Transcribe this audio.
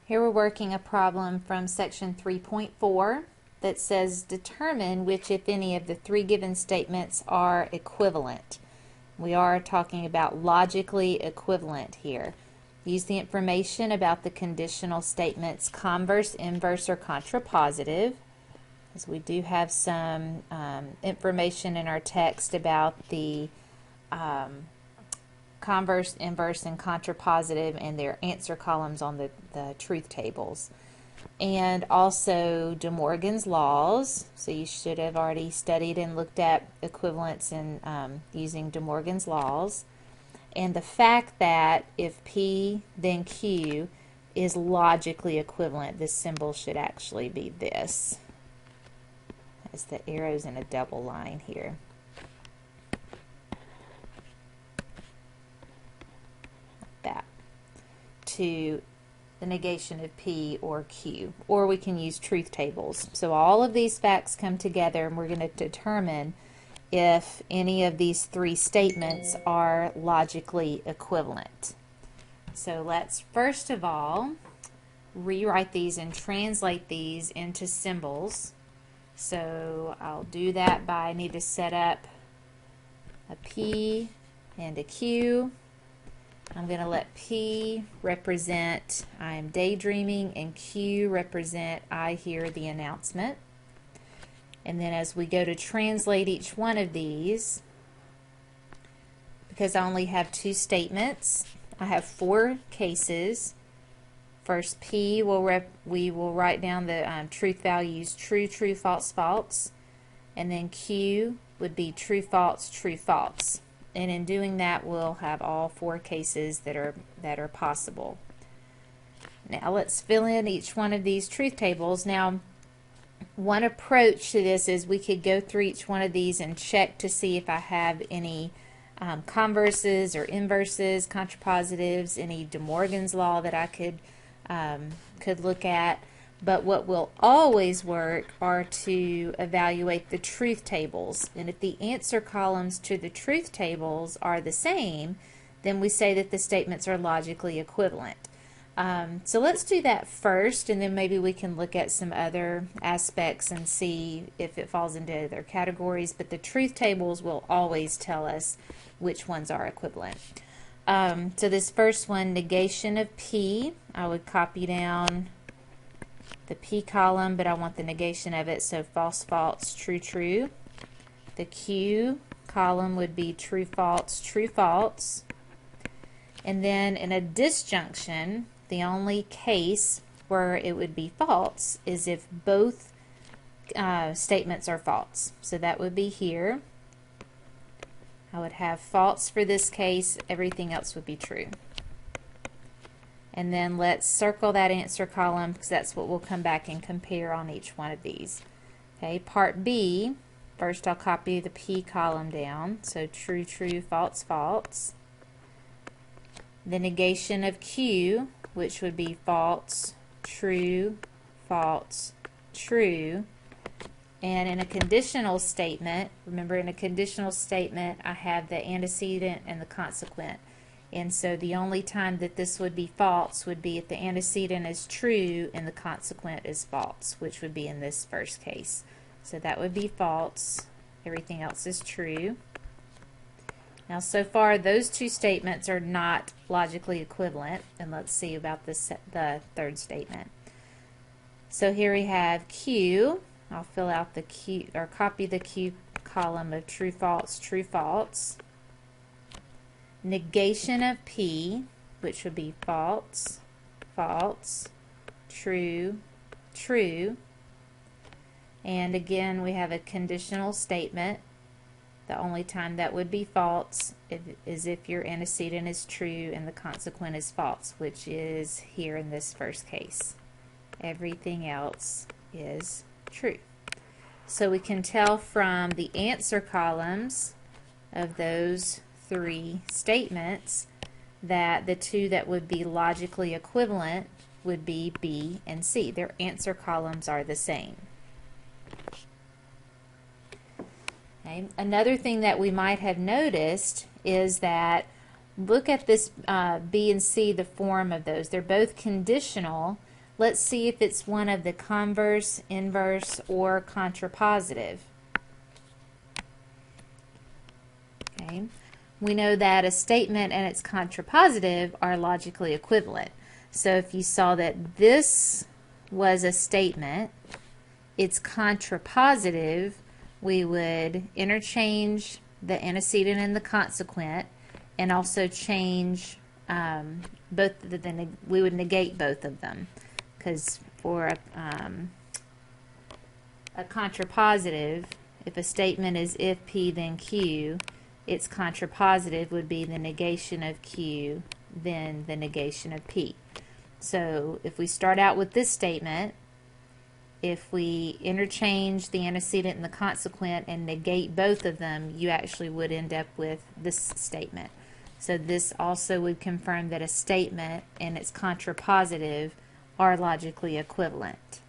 Here we're working a problem from section 3.4 that says determine which, if any, of the three given statements are equivalent. We are talking about logically equivalent here. Use the information about the conditional statements converse, inverse, or contrapositive, as we do have some information in our text about the converse, inverse, and contrapositive and their answer columns on the truth tables. And also De Morgan's laws. So you should have already studied and looked at equivalence in using De Morgan's laws. And the fact that if P then Q is logically equivalent, this symbol should actually be this, as the arrow's in a double line here. That to the negation of P or Q, or we can use truth tables. So all of these facts come together and we're going to determine if any of these three statements are logically equivalent. So let's first of all rewrite these and translate these into symbols. So I'll do that by I need to set up a P and a Q. I'm going to let P represent I am daydreaming and Q represent I hear the announcement. And then as we go to translate each one of these, because I only have two statements, I have four cases. First P, we will write down the truth values true, true, false, false. And then Q would be true, false, true, false. And in doing that, we'll have all four cases that are possible. Now let's fill in each one of these truth tables. Now, one approach to this is we could go through each one of these and check to see if I have any converses or inverses, contrapositives, any De Morgan's law that I could look at. But what will always work are to evaluate the truth tables. And if the answer columns to the truth tables are the same, then we say that the statements are logically equivalent. So let's do that first, and then maybe we can look at some other aspects and see if it falls into other categories. But the truth tables will always tell us which ones are equivalent. So this first one, negation of P, I would copy down the P column, but I want the negation of it, so false, false, true, true. The Q column would be true, false, true, false. And then in a disjunction, the only case where it would be false is if both statements are false. So that would be here. I would have false for this case, everything else would be true. And then let's circle that answer column because that's what we'll come back and compare on each one of these. Okay, part B, first I'll copy the P column down. So true, true, false, false. The negation of Q, which would be false, true, false, true. And in a conditional statement, remember in a conditional statement I have the antecedent and the consequent. And so the only time that this would be false would be if the antecedent is true and the consequent is false, which would be in this first case. So that would be false. Everything else is true. Now so far those two statements are not logically equivalent, and let's see about the third statement. So here we have Q. I'll fill out the Q, or copy the Q column of true, false, true, false. Negation of P, which would be false, false, true, true. And again, we have a conditional statement. The only time that would be false is if your antecedent is true and the consequent is false, which is here in this first case. Everything else is true. So we can tell from the answer columns of those three statements that the two that would be logically equivalent would be B and C. Their answer columns are the same. Okay. Another thing that we might have noticed is that look at this B and C, the form of those. They're both conditional, Let's see if it's one of the converse, inverse, or contrapositive. Okay. We know that a statement and its contrapositive are logically equivalent. So if you saw that this was a statement, its contrapositive, we would interchange the antecedent and the consequent, and also change we would negate both of them, because for a contrapositive, if a statement is if P then Q, its contrapositive would be the negation of Q then the negation of P. So if we start out with this statement, if we interchange the antecedent and the consequent and negate both of them, you actually would end up with this statement. So this also would confirm that a statement and its contrapositive are logically equivalent.